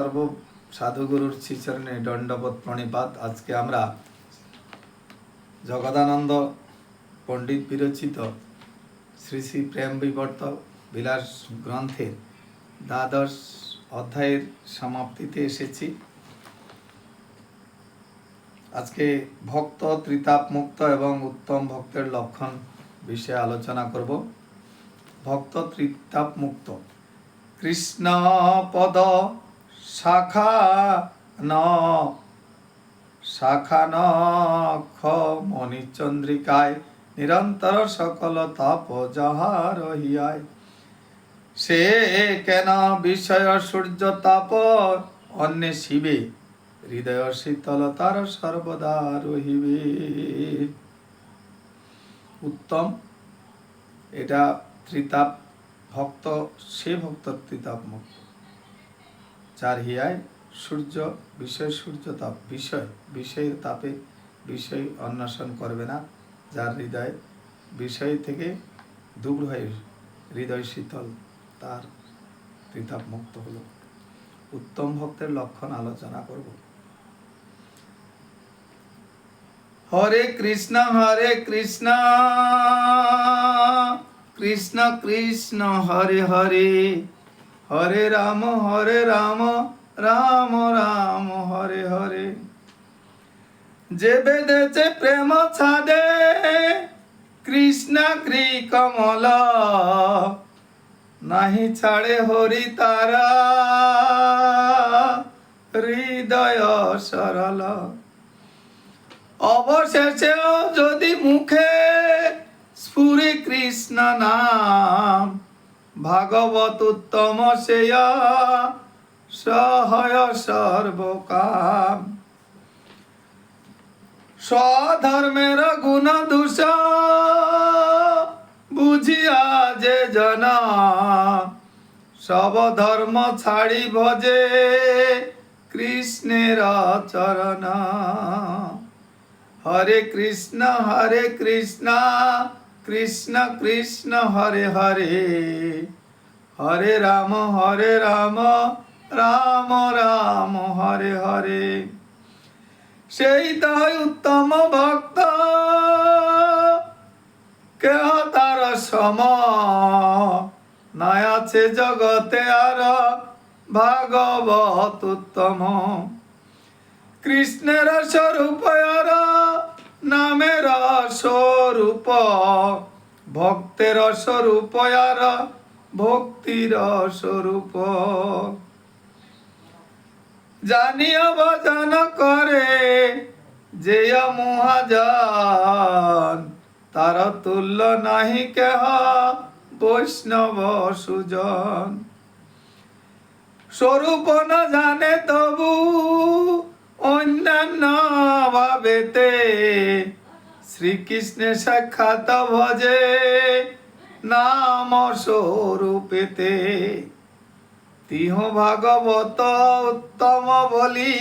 সর্ব সাধুগুরুর শ্রীচরণে দণ্ডবোধ প্রণিপাত। আজকে আমরা জগদানন্দ পণ্ডিত বিরচিত শ্রী শ্রী প্রেম বিবর্ত বিলাস গ্রন্থের দ্বাদশ অধ্যায়ের সমাপ্তিতে এসেছি। আজকে ভক্ত ত্রিতাপ মুক্ত এবং উত্তম ভক্তের লক্ষণ বিষয়ে আলোচনা করব। ভক্ত ত্রিতাপ মুক্ত। কৃষ্ণ পদ শাখা নখ মণিচন্দ্রিকায় নিরন্তর সকল তাপ যাহা রহিয়ায়। সে কেন বিষয় সূর্য তাপ অন্যে শিবে হৃদয় শীতলতার সর্বদা রহিবে। উত্তম, এটা ত্রিতাপ ভক্ত, সে ভক্ত ত্রিতাপ মুক্ত যার হিয়ায় সূর্য তাপ বিষয়ের তাপে বিষয় অন্বেষণ করবে না, যার হৃদয় বিষয় থেকে দূর হয়ে হৃদয় শীতল, তার ত্রিতাপ মুক্ত হলো। উত্তম ভক্তের লক্ষণ আলোচনা করব। হরে কৃষ্ণ কৃষ্ণ কৃষ্ণ হরে হরে, হরে রাম রাম রাম হরে হরে। যে বেঁধেছে প্রেম ছাদে কৃষ্ণ কৃ কমল, নাহি ছাড়ে হরি তারা হৃদয় সরল। অবশেষেও যদি মুখে স্ফুরে কৃষ্ণ নাম, ভাগবত উত্তম সেয়া সহায় সর্বকাম। স্বধর্মের গুণ দোষ বুঝিয়া যে জনা, সব ধর্ম ছাড়ি ভজে কৃষ্ণের চরণ। হরে কৃষ্ণ কৃষ্ণ কৃষ্ণ হরে হরে, হরে রাম রাম রাম হরে হরে। সেই তাই উত্তম ভক্ত, কেহ তার সম নাই আছে জগতে আর ভাগবত উত্তম। কৃষ্ণের স্বরূপ আর নামের স্বরূপ, ভক্তের স্বরূপ আর ভক্তির স্বরূপ। জানিয়া ভজন করে যে মহাজন, তার তুল্য নাহি কেহ বৈষ্ণব সুজন। স্বরূপ না জানে তবু অন্যান্য ভাবেতে, শ্রীকৃষ্ণের সাক্ষাৎ ভজে নাম স্বরূপেতে। তিহ ভাগবত উত্তম বলি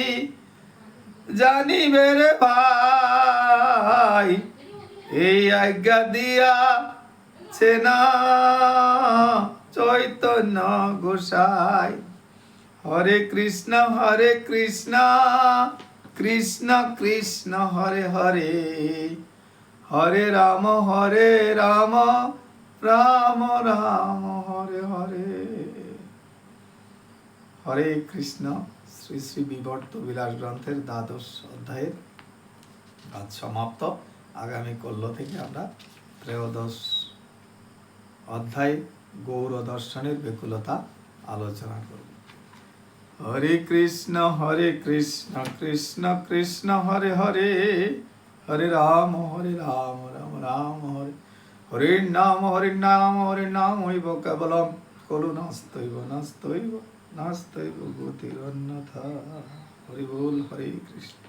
জানিবে রে ভাই, এই আজ্ঞা দিয়াছে না চৈতন্য গোসাই। হরে কৃষ্ণ কৃষ্ণ কৃষ্ণ হরে হরে, হরে রাম রাম রাম হরে হরে। হরে কৃষ্ণ। শ্রী শ্রী বিবর্ত বিলাস গ্রন্থের দ্বাদশ অধ্যায়ের আজ সমাপ্ত। আগামী কল্য থেকে আমরা ত্রয়োদশ অধ্যায় গৌর দর্শনের ব্যাকুলতা আলোচনা করব। হরে কৃষ্ণ কৃষ্ণ কৃষ্ণ হরে হরে, হরে রাম রাম রাম হরে। হরে নাম হইব কেবলম, করুণাস্তৈব নাস্তৈব গতিরন্যথা। হরি বল। হরে কৃষ্ণ।